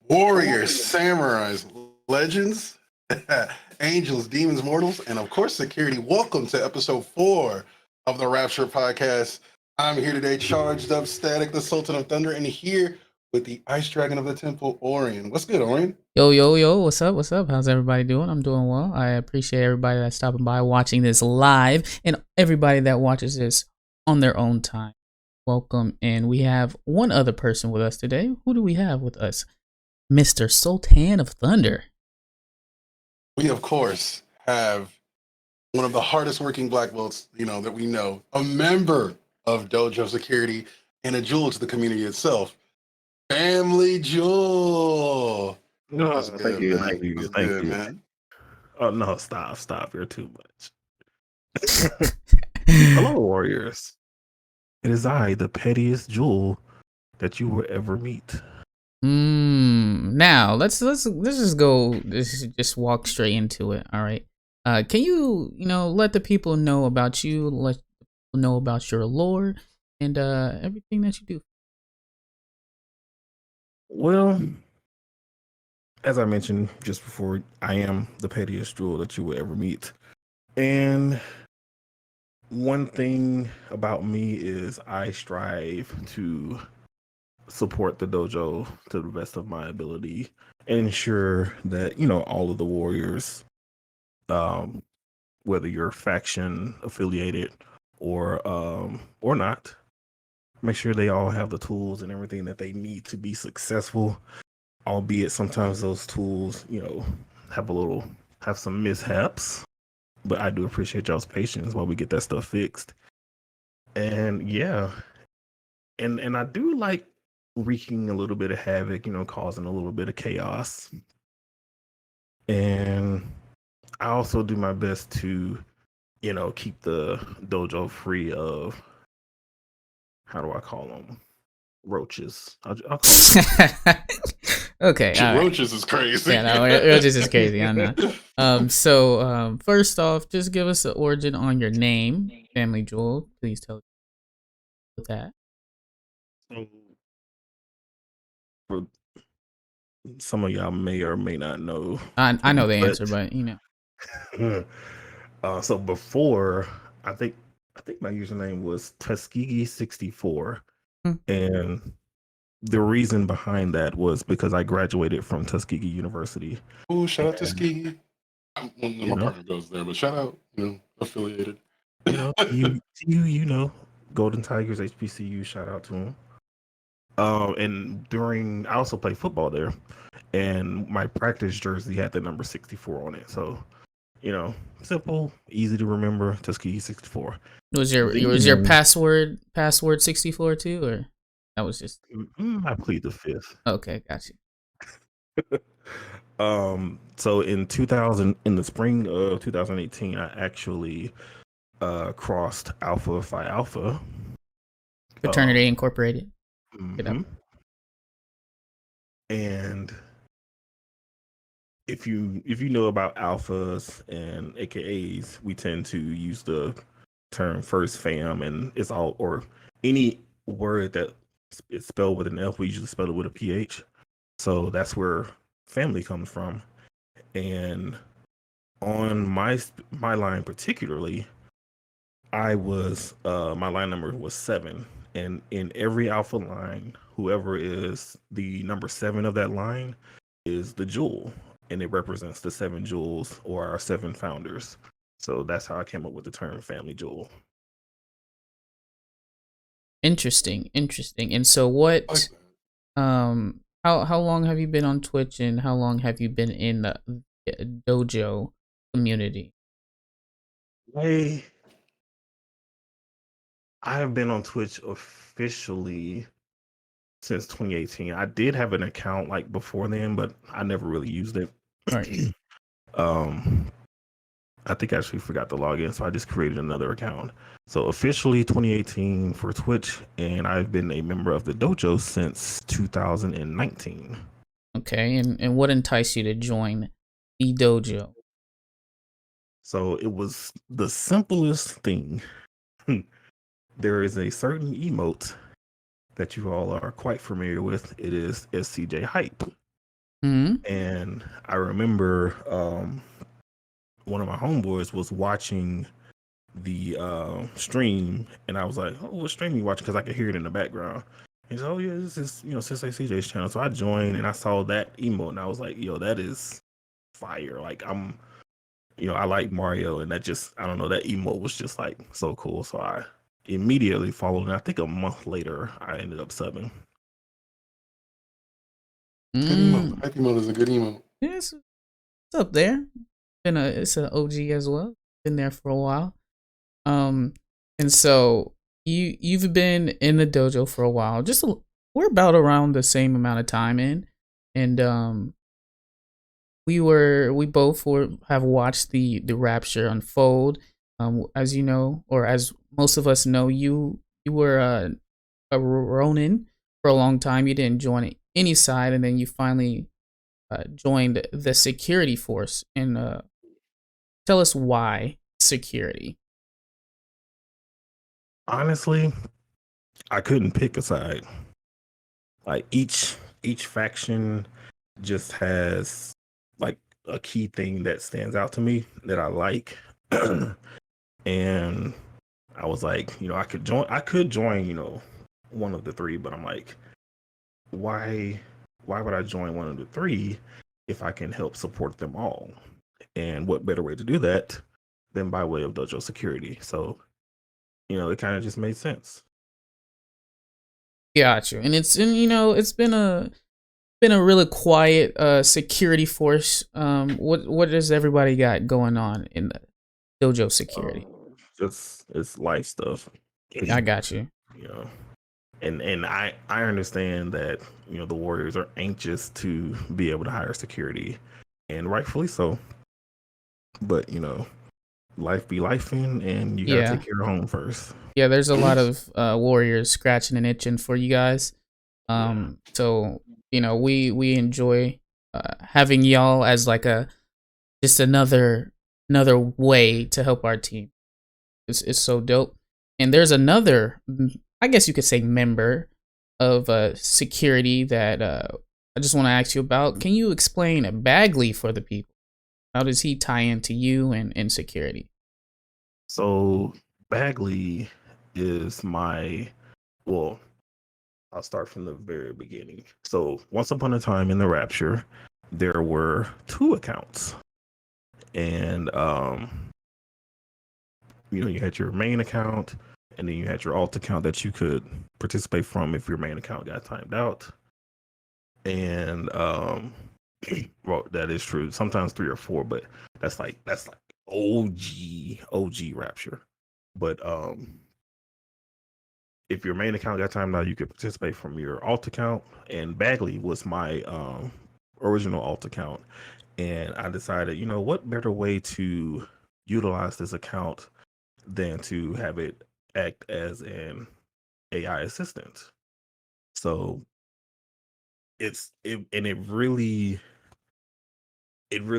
Warriors, samurais, legends, angels, demons, mortals, and of course, security. Welcome to episode 4 of the Rapture podcast. I'm here today, charged up, static, the Sultan of Thunder, and here with the Ice Dragon of the Temple, Orion. What's good, Orion? Yo, what's up? What's up? How's everybody doing? I'm doing well. I appreciate everybody that's stopping by watching this live and everybody that watches this on their own time. Welcome. And we have one other person with us today. Who do we have with us? Mr. Sultan of Thunder. We, of course, have one of the hardest working black belts, that we know, a member of Dojo security and a jewel to the community itself. PhamilyJewel. No, What's thank good, you, man? thank you, What's thank good, you. man? Oh no, stop! You're too much. Hello, warriors. It is I, the pettiest jewel that you will ever meet. Now let's just go. Just walk straight into it. All right. Can you let the people know about you? Let people know about your lore and everything that you do. Well, as I mentioned just before, I am the pettiest jewel that you will ever meet. And one thing about me is I strive to support the dojo to the best of my ability and ensure that, all of the warriors, whether you're faction affiliated or not, make sure they all have the tools and everything that they need to be successful, albeit sometimes those tools, have some mishaps. But I do appreciate y'all's patience while we get that stuff fixed. And yeah. And I do like wreaking a little bit of havoc, causing a little bit of chaos. And I also do my best to, keep the dojo free of, how do I call them? Roaches. I'll call them. Okay, all right. Roaches is crazy. Yeah, no, Roaches is crazy. I know. So first off, just give us the origin on your name, PhamilyJewel. Please tell us that. For some of y'all may or may not know. I know the answer, but So before, I think my username was Tuskegee64, and the reason behind that was because I graduated from Tuskegee University. Oh, shout out to Tuskegee. My partner goes there, but shout out, affiliated. Golden Tigers, HBCU. Shout out to them. And I also played football there, and my practice jersey had the number 64 on it. So, simple, easy to remember. Tuskegee 64. Was your password 64 too, or that was just? I plead the fifth. Okay, got you. So in the spring of 2018, I actually crossed Alpha Phi Alpha. Fraternity Incorporated. Mm-hmm. And if you know about alphas and AKAs, we tend to use the term first fam, and it's all, or any word that is spelled with an F, we usually spell it with a PH. So that's where family comes from. And on my line particularly, I was my line number was 7. And in every alpha line, whoever is the number 7 of that line is the jewel, and it represents the 7 jewels or our 7 founders. So that's how I came up with the term PhamilyJewel. Interesting. And so what? How long have you been on Twitch, and how long have you been in the dojo community? I have been on Twitch officially since 2018. I did have an account like before then, but I never really used it. Right. I think I actually forgot to log in, so I just created another account. So officially 2018 for Twitch, and I've been a member of the dojo since 2019. Okay, and what enticed you to join the dojo? So it was the simplest thing. There is a certain emote that you all are quite familiar with. It is SCJ Hype. Hmm. And I remember one of my homeboys was watching the stream, and I was like, "Oh, what stream you watching?" Because I could hear it in the background. He said, "Oh yeah, this is Sensei CJ's channel." So I joined, and I saw that emote, and I was like, "Yo, that is fire!" Like I like Mario, and that just I don't know, that emote was just like so cool. So I immediately followed, and I think a month later, I ended up subbing. Good emote. Mm. Hype emote is a good emote. Yeah, it's up there. It's an OG as well. Been there for a while. Um, and so you've been in the dojo for a while. We're about around the same amount of time in, and we both have watched the Rapture unfold. As you know, or as most of us know, you were a Ronin for a long time. You didn't join any side, and then you finally joined the security force. And tell us why security. Honestly, I couldn't pick a side. Like each faction just has like a key thing that stands out to me that I like. And I was like, I could join, one of the three, but I'm like, why would I join one of the three if I can help support them all? And what better way to do that than by way of dojo security? So, it kind of just made sense. Got you. And it's been a really quiet security force. What does everybody got going on in the dojo security? Just it's life stuff. I got you. you know and I understand that the Warriors are anxious to be able to hire security, and rightfully so, but life be life, and you got to Yeah. take care of home first. Yeah, there's a lot of warriors scratching and itching for you guys. Yeah. So we enjoy having y'all as like a just another way to help our team. It's so dope. And there's another, I guess you could say, member of security that I just want to ask you about. Can you explain Bagley for the people? How does he tie into you and security? So Bagley is well, I'll start from the very beginning. So once upon a time in the Rapture, there were two accounts, and you had your main account, and then you had your alt account that you could participate from if your main account got timed out. And well, that is true. Sometimes three or four, but that's like OG Rapture. But if your main account got timed out, you could participate from your alt account. And Bagley was my original alt account, and I decided, what better way to utilize this account than to have it act as an AI assistant. So it really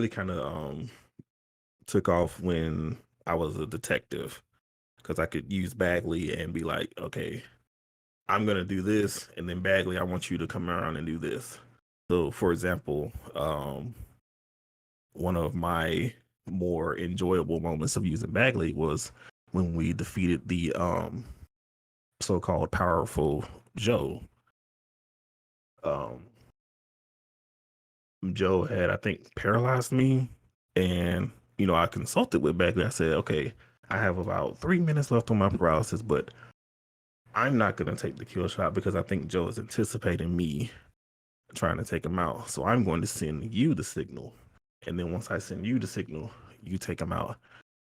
kind of took off when I was a detective, because I could use Bagley and be like, okay, I'm gonna do this, and then Bagley, I want you to come around and do this. So, for example, one of my more enjoyable moments of using Bagley was when we defeated the so-called powerful Joe. Um, Joe had, I think, paralyzed me, and I consulted with Bagley. I said, okay, I have about 3 minutes left on my paralysis, but I'm not gonna take the kill shot because I think Joe is anticipating me trying to take him out. So I'm going to send you the signal, and then once I send you the signal, you take him out.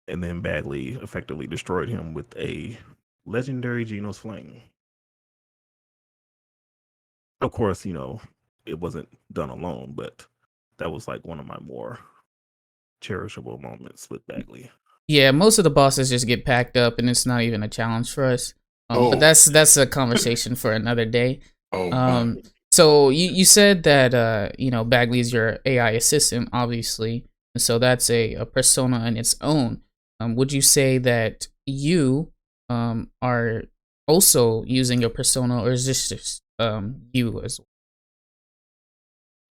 And then Bagley effectively destroyed him with a legendary Genos Flame. Of course, it wasn't done alone, but that was like one of my more cherishable moments with Bagley. Yeah, most of the bosses just get packed up, and it's not even a challenge for us. But Oh, that's a conversation for another day. oh my. Um, so you said that Bagley is your AI assistant, obviously, and so that's a persona in its own. Would you say that you are also using a persona, or is this just you as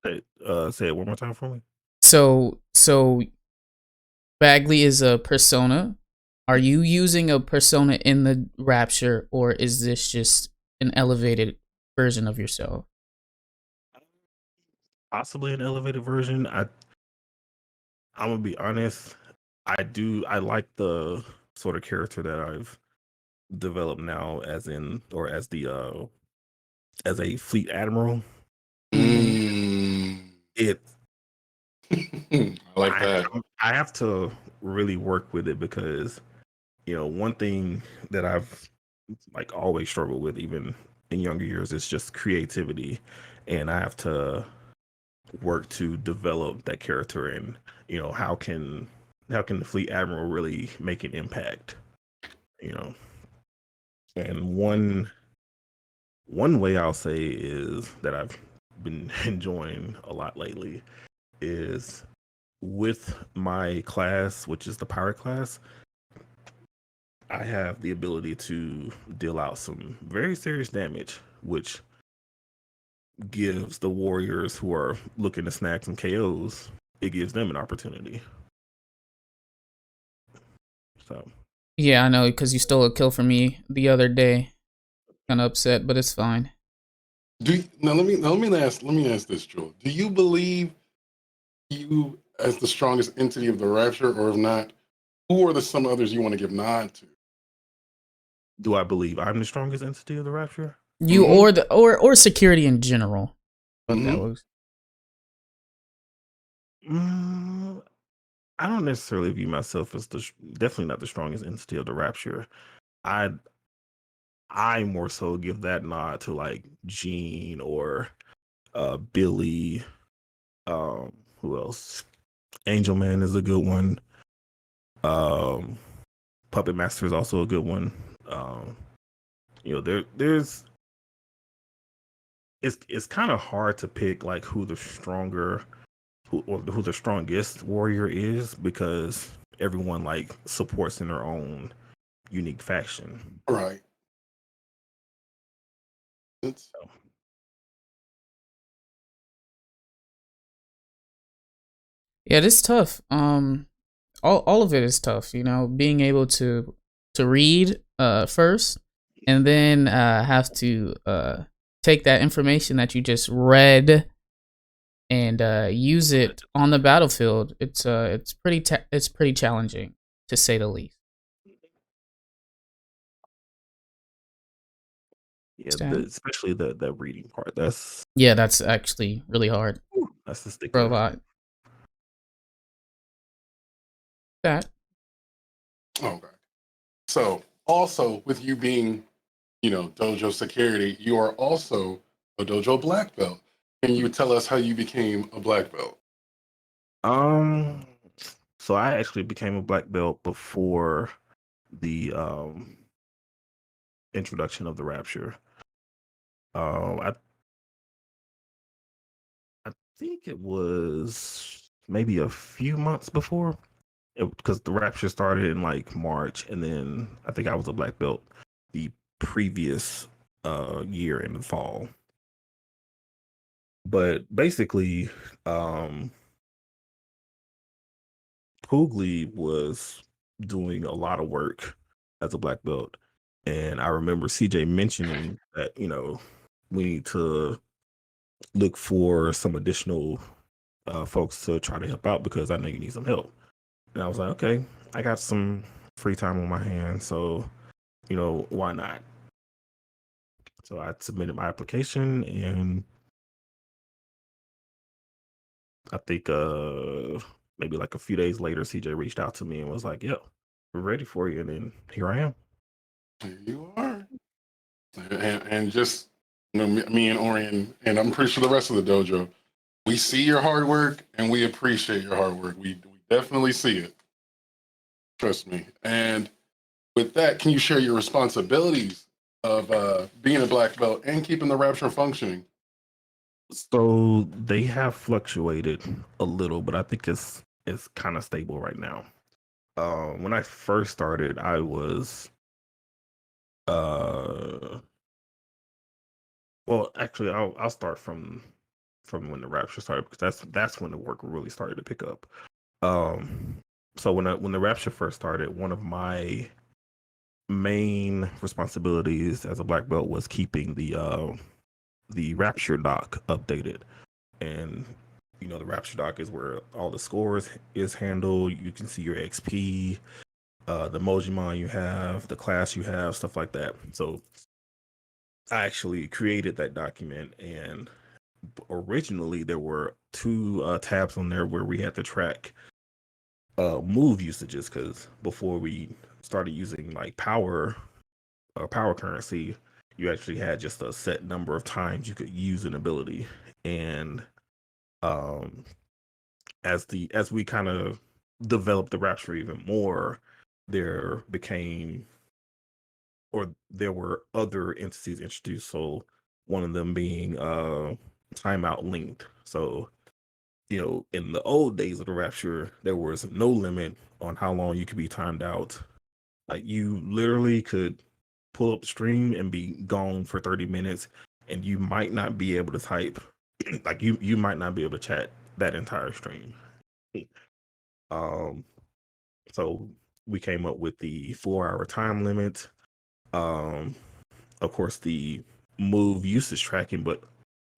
well? Say it one more time for me. So Bagley is a persona. Are you using a persona in the Rapture, or is this just an elevated version of yourself? Possibly an elevated version. I'm gonna be honest. I like the sort of character that I've developed now, as in or as the as a fleet admiral. Mm. It I like that. I have to really work with it because one thing that I've like always struggled with, even in younger years, is just creativity, and I have to work to develop that character. And how can the fleet admiral really make an impact? You know, and one way I'll say is that I've been enjoying a lot lately is with my class, which is the pirate class. I have the ability to deal out some very serious damage, which gives the warriors who are looking to snag some KOs, it gives them an opportunity. So Yeah, I know, because you stole a kill from me the other day. Kind of upset, but it's fine. Let me ask this, Joel. Do you believe you as the strongest entity of the Rapture, or if not, who are some others you want to give nod to? do I believe I'm the strongest entity of the Rapture? You Mm-hmm. or the or security in general. But that Mm-hmm. was Mm, I don't necessarily view myself as definitely not the strongest entity of the Rapture. I I more so give that nod to like Gene or Billy. Who else? Angel Man is a good one. Um, Puppet Master is also a good one. Um, there's it's kind of hard to pick like who the stronger who the strongest warrior is, because everyone like supports in their own unique faction. Right. It's, So, yeah, it's tough. All of it is tough. Being able to read first, and then have to take that information that you just read and use it on the battlefield. It's pretty challenging, to say the least. yeah, Stan? especially the reading part. Yeah, that's actually really hard. That's the Bro, stickler. that okay. So also with you being, dojo security, you are also a dojo black belt. Can you tell us how you became a black belt? Um, so I actually became a black belt before the introduction of the Rapture. I think it was maybe a few months before, because the Rapture started in like March, and then I think I was a black belt the previous year in the fall. But basically, um, Poogly was doing a lot of work as a black belt, and I remember CJ mentioning that we need to look for some additional folks to try to help out, because I know you need some help. And I was like, okay, I got some free time on my hands, so why not? So I submitted my application, and I think maybe like a few days later, CJ reached out to me and was like, "Yep, we're ready for you." And then here I am. There you are. And just, me and Orion, and I'm pretty sure the rest of the dojo, we see your hard work and we appreciate your hard work. We definitely see it. Trust me. And with that, can you share your responsibilities of being a black belt and keeping the Rapture functioning? So they have fluctuated a little, but I think it's kind of stable right now. When I first started, I was well, actually, I'll start from from when the Rapture started, because that's when the work really started to pick up. So when the Rapture first started, one of my main responsibilities as a black belt was keeping the Rapture doc updated. And the Rapture doc is where all the scores is handled. You can see your XP, the Mojimon you have, the class you have, stuff like that. So I actually created that document, and originally there were two tabs on there where we had to track move usages, because before we started using like power currency, you actually had just a set number of times you could use an ability. And um as we kind of developed the Rapture even more, there became or there were other entities introduced. So one of them being timeout linked. So in the old days of the Rapture, there was no limit on how long you could be timed out. Like, you literally could pull up the stream and be gone for 30 minutes, and you might not be able to type. Like, you might not be able to chat that entire stream. Um, so we came up with the 4-hour time limit. Of course, the move usage tracking, but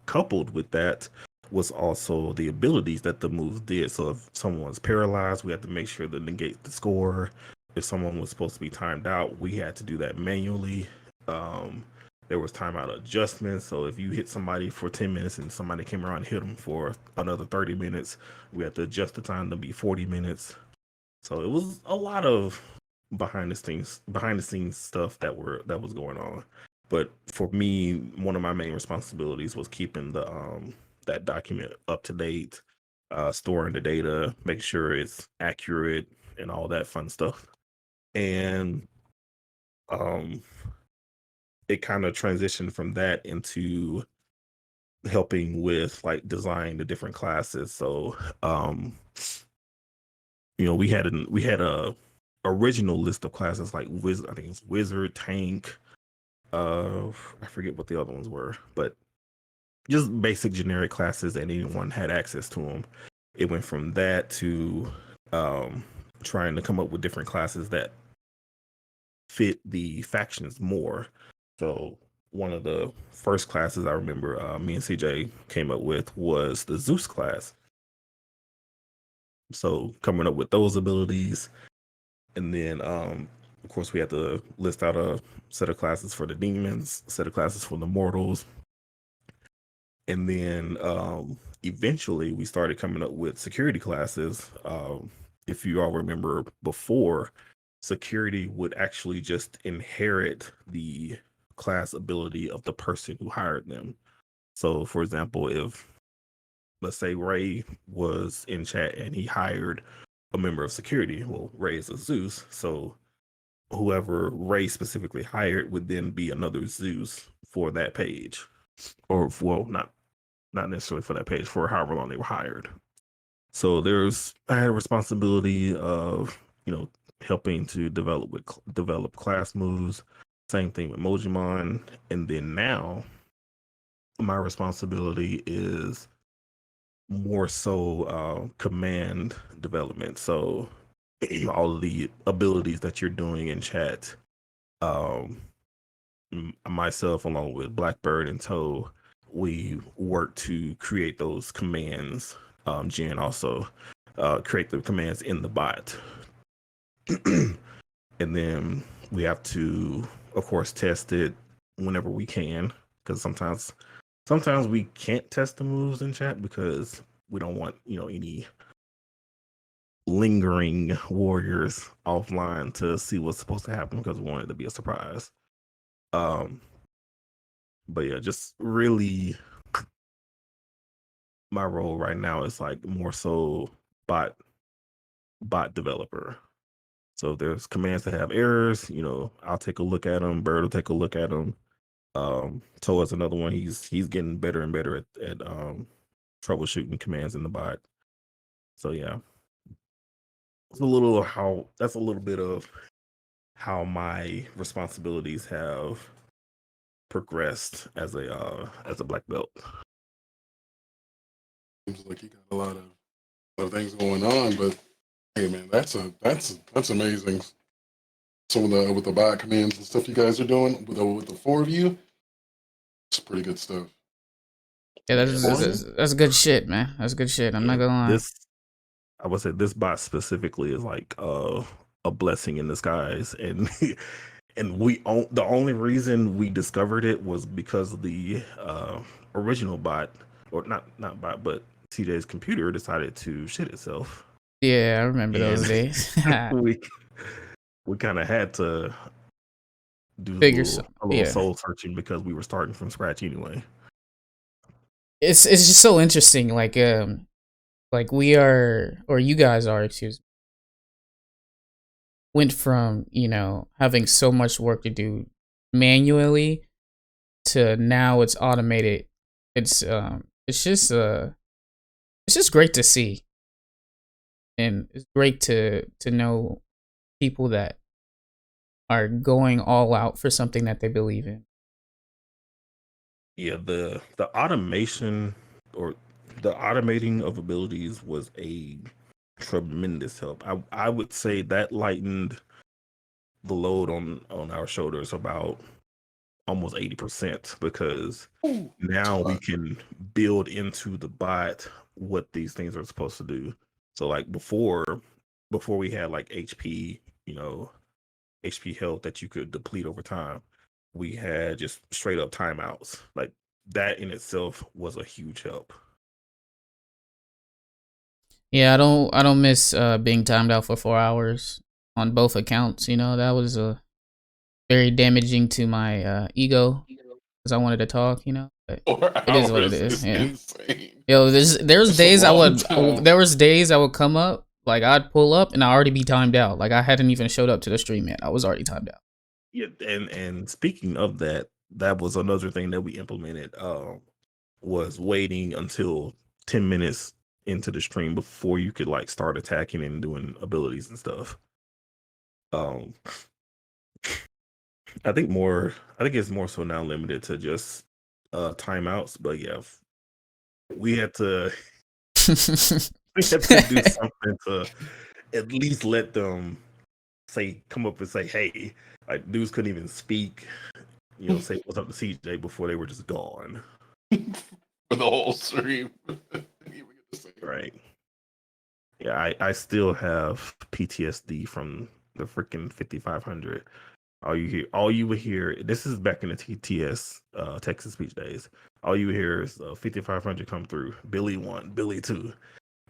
coupled with that was also the abilities that the moves did. So if someone was paralyzed, we had to make sure to negate the score. If someone was supposed to be timed out, we had to do that manually. There was timeout adjustments. So if you hit somebody for 10 minutes and somebody came around and hit them for another 30 minutes, we had to adjust the time to be 40 minutes. So it was a lot of behind the scenes stuff that was going on. But for me, one of my main responsibilities was keeping the that document up to date, storing the data, making sure it's accurate, and all that fun stuff. And it kind of transitioned from that into helping with like design the different classes. So we had a original list of classes like wizard. I think it's wizard, tank. I forget what the other ones were, but just basic generic classes that anyone had access to them. It went from that to trying to come up with different classes that fit the factions more. So one of the first classes I remember me and CJ came up with was the Zeus class. So coming up with those abilities, and then of course we had to list out a set of classes for the demons, set of classes for the mortals, and then eventually we started coming up with security classes. If you all remember, before, security would actually just inherit the class ability of the person who hired them. So for example, if let's say Ray was in chat and he hired a member of security, well, Ray is a Zeus, so whoever Ray specifically hired would then be another Zeus for that page, or not necessarily for that page, for however long they were hired. So I had a responsibility of helping to develop class moves. Same thing with Mojimon, and then now my responsibility is more so command development. So all of the abilities that you're doing in chat, myself along with Blackbird and Toe, we work to create those commands. Jen also create the commands in the bot. And then we have to, of course, test it whenever we can, because sometimes we can't test the moves in chat because we don't want any lingering warriors offline to see what's supposed to happen, because we want it to be a surprise. But yeah, just really my role right now is like more so bot developer. So if there's commands that have errors, I'll take a look at them. Bird will take a look at them. Toa's another one. He's getting better and better at troubleshooting commands in the bot. So yeah, that's a little bit of how my responsibilities have progressed as a black belt. Seems like you got a lot of things going on, but hey, man, that's amazing. Some of the with the bot commands and stuff you guys are doing with the four of you, it's pretty good stuff. Yeah, Yeah, this that's good shit, man. That's good shit. I'm yeah not gonna lie. this I would say this bot specifically is like a blessing in disguise, and and the only reason we discovered it was because of the original bot, or not bot, but TJ's computer decided to shit itself, Yeah, I remember and those days. we we kind of had to do Figure some. a little Yeah, soul searching because we were starting from scratch anyway. it's just so interesting. Like we are, or you guys are, excuse me, went from having so much work to do manually to now it's automated. It's just great to see, and it's great to know people that are going all out for something that they believe in. Yeah, the automation, or the automating of abilities was a tremendous help. I would say that lightened the load on our shoulders about almost 80%, because Ooh, that's now a we lot. can build into the bot what these things are supposed to do. So like before we had like HP, HP health that you could deplete over time. We had just straight up timeouts. Like that in itself was a huge help. Yeah, I don't miss being timed out for 4 hours on both accounts. That was very damaging to my ego because I wanted to talk. But 4 it is what it hours is. is Yeah. insane. Yo, That's a long time. there was days I would come up, like I'd pull up and I already be timed out. Like I hadn't even showed up to the stream yet. I was already timed out. Yeah, and speaking of that, that was another thing that we implemented. Was waiting until 10 minutes into the stream before you could like start attacking and doing abilities and stuff. Um, I think it's more so now limited to just timeouts, but yeah, we had to we had to do something to at least let them come up and say, hey, like dudes couldn't even speak, say what's up to CJ before they were just gone. For the whole stream. Didn't even get to say it. Right. Yeah, I still have PTSD from the freaking 5500. All you would hear, this is back in the TTS, Texas speech days. All you would hear is 5500 come through. Billy 1, Billy 2,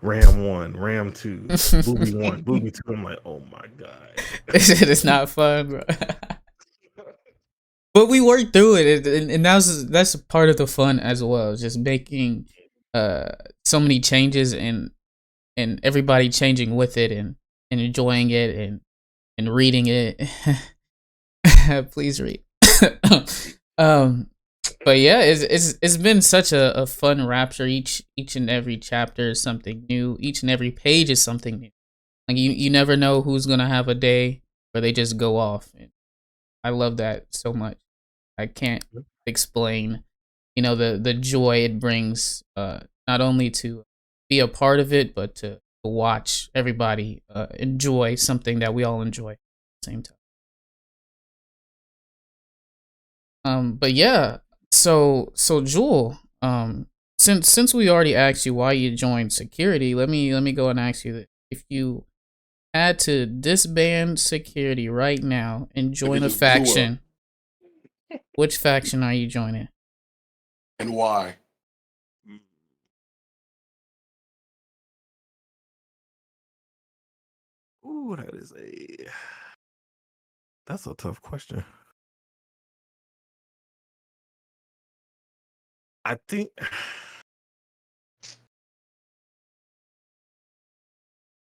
Ram 1, Ram 2, Booby 1, Booby 2. I'm like, oh my God. This shit is not fun, bro. But we worked through it, and that's a part of the fun as well. Just making so many changes and everybody changing with it and enjoying it and reading it. Please read. um, but yeah, it's been such a fun Rapture. Each and every chapter is something new. Each and every page is something new. Like you never know who's gonna have a day where they just go off. And I love that so much. I can't explain, the joy it brings. Not only to be a part of it, but to watch everybody enjoy something that we all enjoy at the same time. But yeah, so Jewel, since we already asked you why you joined security, let me go and ask you that if you had to disband security right now and Like it join a just blew up. faction, which faction are you joining? And why? Ooh, that's a tough question. I think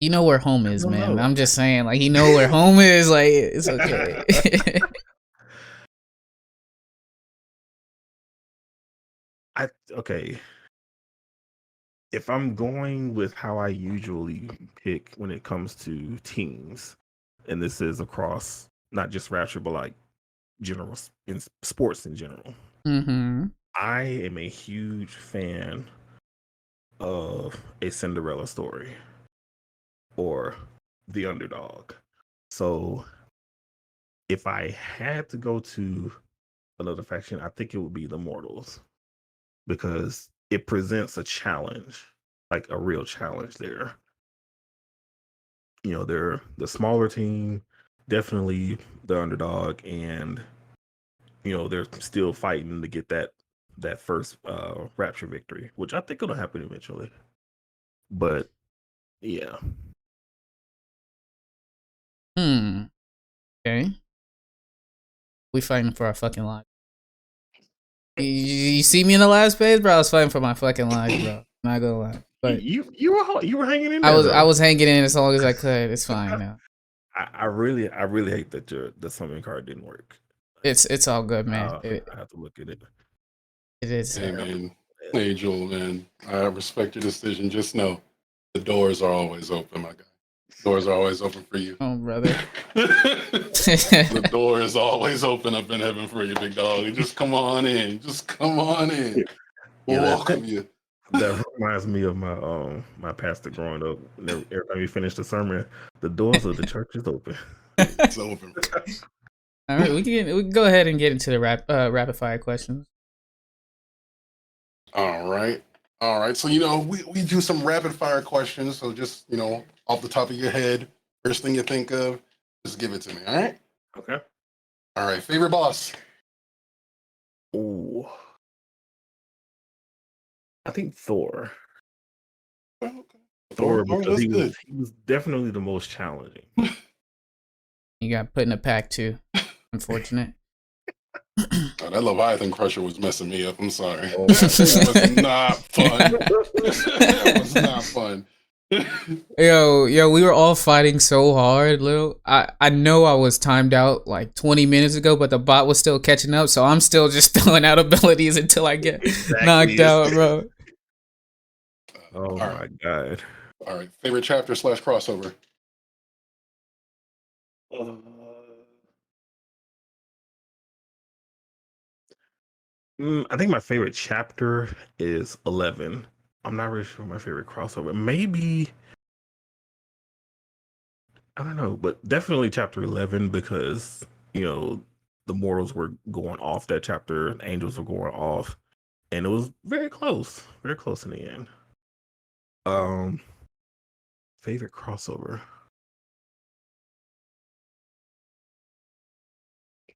You know where home I is, don't man. know. I'm just saying, like, you know where home is. Like, it's okay. Okay. If I'm going with how I usually pick when it comes to teams, and this is across not just Rapture, but like general in sports in general, Mm-hmm. I am a huge fan of a Cinderella story or the underdog. So if I had to go to another faction, I think it would be the Mortals because it presents a challenge, like a real challenge there. You know, they're the smaller team, definitely the underdog, and you know, they're still fighting to get that first Rapture victory, which I think it'll happen eventually. But yeah. Okay. We fighting for our fucking life. You see me in the last page, bro? I was fighting for my fucking life, bro. Not gonna lie. But You were hanging in I there was though. hanging in as long as I could. It's fine now. I really hate that the summon card didn't work. It's all good, man. I have to look at it. It is. Hey man, hey Joel, man. I respect your decision. Just know the doors are always open, my guy. Doors are always open for you. Oh, brother. The door is always open up in heaven for you, big dog. Just come on in. Just come on in. We'll welcome you. That reminds me of my pastor growing up. Every time we finished the sermon, the doors of the church is open. It's open. All right, we can go ahead and get into the rapid fire questions. All right. So, we do some rapid fire questions. So just, off the top of your head, first thing you think of, just give it to me. All right. Okay. All right. Favorite boss? Ooh. I think Thor. Okay. Thor, Thor, because that's good. he was definitely the most challenging. You got put in a pack too. Unfortunate. Oh, that Leviathan Crusher was messing me up. I'm sorry. Oh, That was not fun. That was not fun. Yo, we were all fighting so hard, Lil. I know I was timed out like 20 minutes ago, but the bot was still catching up, so I'm still just throwing out abilities until I get knocked out, bro. Oh my god. All right. Favorite chapter / crossover? I think my favorite chapter is 11. I'm not really sure my favorite crossover. Maybe I don't know, but definitely chapter 11 because the mortals were going off that chapter, angels were going off, and it was very close in the end. Favorite crossover.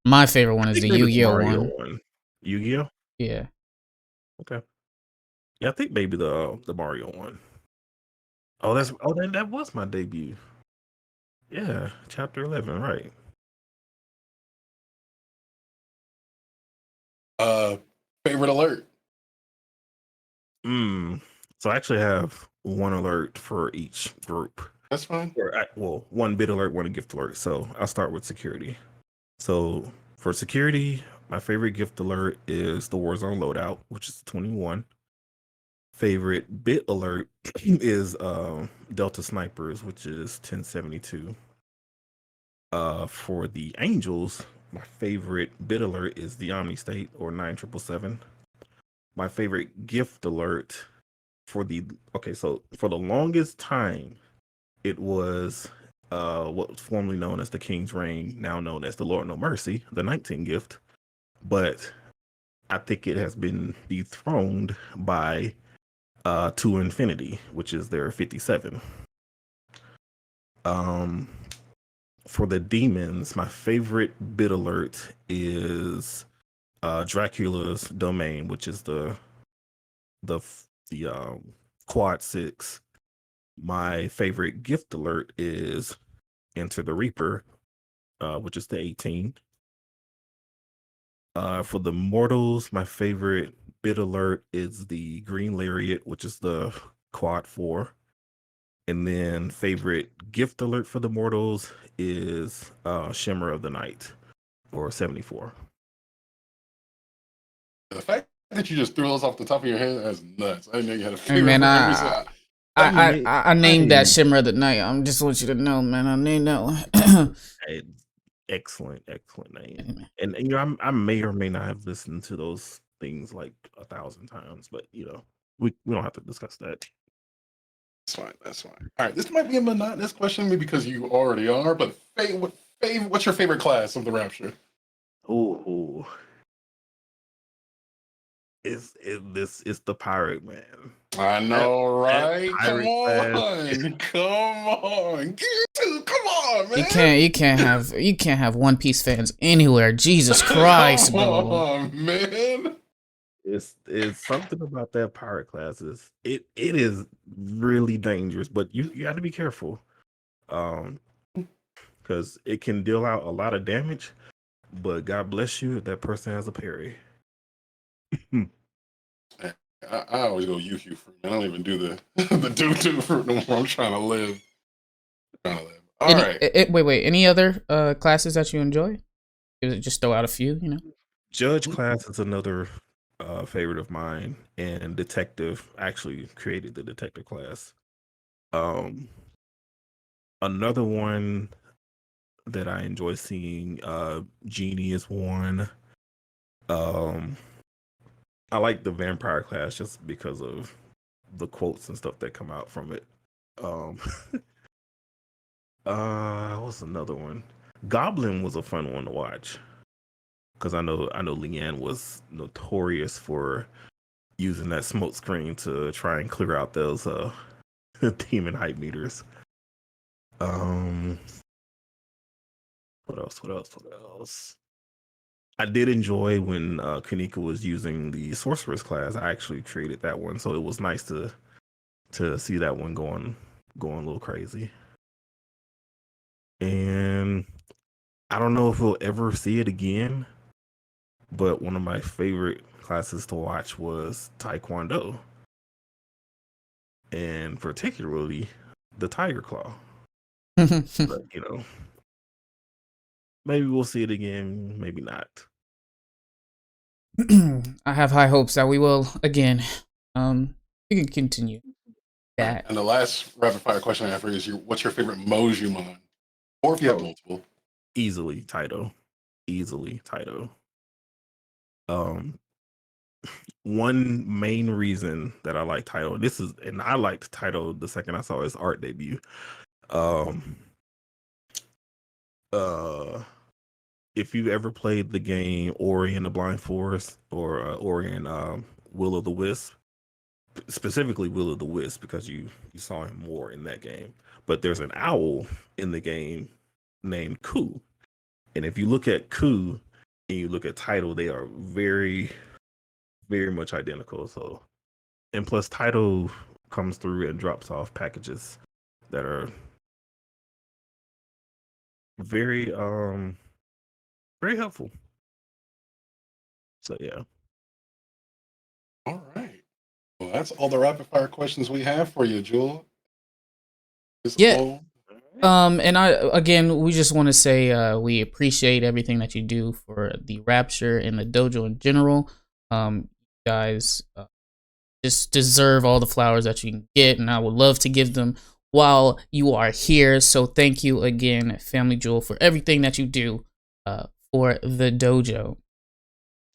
My favorite one is the Yu-Gi-Oh one. Yu-Gi-Oh? Yeah. Okay. Yeah, I think maybe the Mario one. Oh, that was my debut. Yeah, chapter 11, right. Favorite alert? So I actually have one alert for each group. That's fine. One bid alert, one gift alert. So I'll start with security. So for security, my favorite gift alert is the Warzone loadout, which is 21. Favorite bit alert is Delta Snipers, which is 1072. For the Angels, my favorite bit alert is the Omni State or 9777. My favorite gift alert for the longest time, it was what was formerly known as the King's Ring, now known as the Lord No Mercy, the 19 gift. But I think it has been dethroned by To Infinity, which is their 57. For the demons, my favorite bit alert is Dracula's Domain, which is the quad 6. My favorite gift alert is Enter the Reaper, which is the 18. For the mortals, my favorite bit alert is the Green Lariat, which is the quad 4. And then favorite gift alert for the mortals is Shimmer of the Night, or 74. The fact that you just threw those off the top of your head, that's nuts. I didn't know you had a Hey, favorite man, for every side. I named that Shimmer of the Night. I just want you to know, man. I named that one. Excellent name. And I may or may not have listened to those things like 1,000 times, but we don't have to discuss that. That's fine. That's fine. All right. This might be a monotonous question, maybe because you already are. But what's your favorite class of the Rapture? Oh, this is the pirate, man. I know, That right? Come pirate class. on, come on, get to, come on, man. You can't have One Piece fans anywhere. Jesus Christ, Come bro. on, man. It's something about that pirate classes. It is really dangerous, but you got to be careful, because it can deal out a lot of damage. But God bless you if that person has a parry. I always go yu fruit. I don't even do the the do fruit no more. I'm trying to live. All right. Wait. Any other classes that you enjoy? Just throw out a few, you know. Judge class is another favorite of mine, and detective actually created the detective class. Another one that I enjoy seeing, Genie is one. I like the vampire class just because of the quotes and stuff that come out from it. What's another one? Goblin was a fun one to watch because I know Leanne was notorious for using that smoke screen to try and clear out those demon hype meters. What else? I did enjoy when Kanika was using the sorceress class. I actually created that one, so it was nice to see that one going a little crazy. And I don't know if we'll ever see it again, but one of my favorite classes to watch was Taekwondo, and particularly the Tiger Claw. But, maybe we'll see it again, maybe not. I have high hopes that we will again. You can continue that. And the last rapid fire question I have for you is: what's your favorite Mojumon? Or if you have multiple, easily Taito. One main reason that I like Taito, and I liked Taito the second I saw his art debut. If you ever played the game Ori and the Blind Forest, or Ori and Will of the Wisp, specifically Will of the Wisp, because you saw him more in that game. But there's an owl in the game named Ku, and if you look at Ku and you look at Taito, they are very, very much identical. So, and plus Taito comes through and drops off packages that are very very helpful. So yeah. All right. Well, that's all the rapid fire questions we have for you, Jewel. Yeah. And we just want to say we appreciate everything that you do for the Rapture and the dojo in general. You guys just deserve all the flowers that you can get, and I would love to give them while you are here. So thank you again, PhamilyJewel, for everything that you do for the dojo.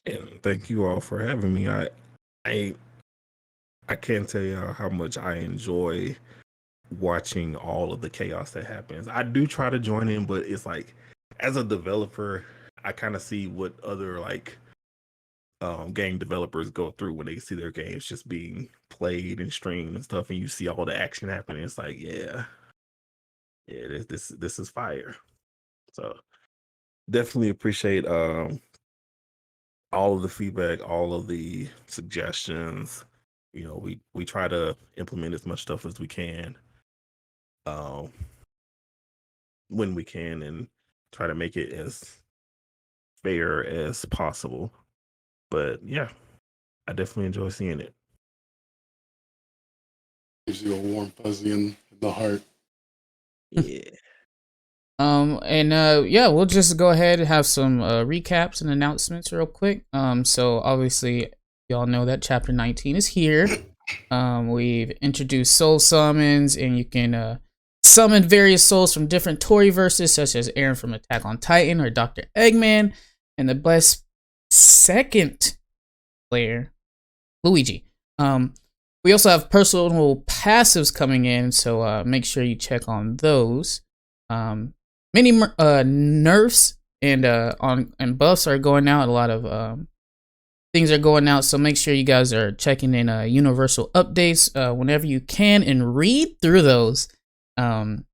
And thank you all for having me. I can't tell you how much I enjoy watching all of the chaos that happens. I do try to join in, but it's like, as a developer, I kind of see what other game developers go through when they see their games just being played and streamed and stuff, and you see all the action happening. It's like, yeah, this is fire. So definitely appreciate all of the feedback, all of the suggestions. We try to implement as much stuff as we can, when we can, and try to make it as fair as possible. But yeah, I definitely enjoy seeing it. Gives you a warm fuzzy in the heart. Yeah. We'll just go ahead and have some recaps and announcements real quick. So obviously y'all know that chapter 19 is here. We've introduced soul summons, and you can summon various souls from different Toriverses, such as Aaron from Attack on Titan or Dr. Eggman, and the best second player, Luigi. We also have personal passives coming in, so make sure you check on those. Many nerfs and buffs are going out. A lot of things are going out, so make sure you guys are checking in universal updates whenever you can and read through those. And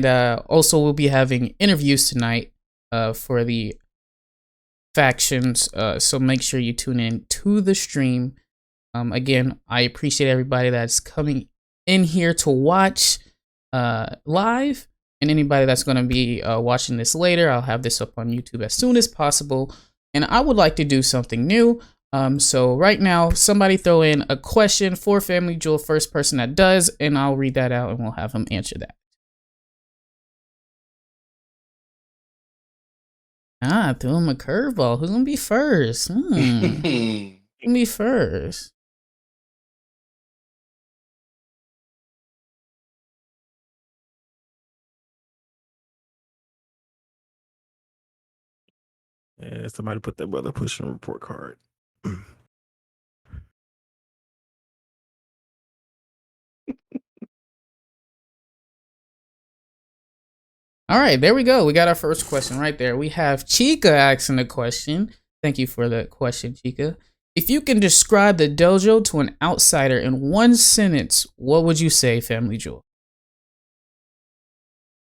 also we'll be having interviews tonight for the factions, so make sure you tune in to the stream. Again, I appreciate everybody that's coming in here to watch live, and anybody that's going to be watching this later. I'll have this up on YouTube as soon as possible, and I would like to do something new. So right now, somebody throw in a question for PhamilyJewel, first person that does, and I'll read that out and we'll have them answer that. I threw him a curveball. Who's gonna be first? Who's gonna be first? Yeah, somebody put that brother pushing report card. All right, there we go. We got our first question right there. We have Chica asking a question. Thank you for the question, Chica. If you can describe the dojo to an outsider in one sentence, what would you say, PhamilyJewel?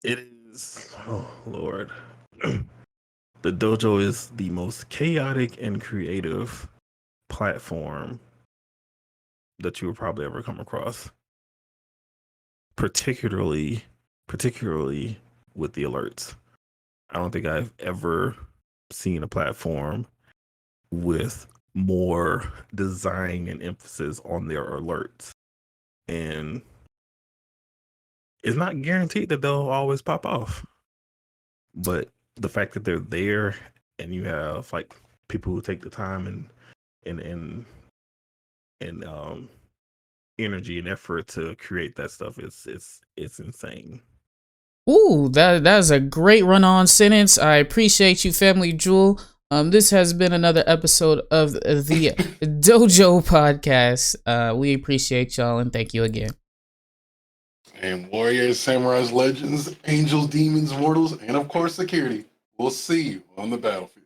It is, oh Lord. The dojo is the most chaotic and creative platform that you will probably ever come across. Particularly with the alerts. I don't think I've ever seen a platform with more design and emphasis on their alerts. And it's not guaranteed that they'll always pop off. But the fact that they're there and you have like people who take the time and energy and effort to create that stuff, it's insane. Ooh, that is a great run-on sentence. I appreciate you, PhamilyJewel. This has been another episode of the Dojo podcast. We appreciate y'all and thank you again. And warriors, samurais, legends, angels, demons, mortals, and of course security. We'll see you on the battlefield.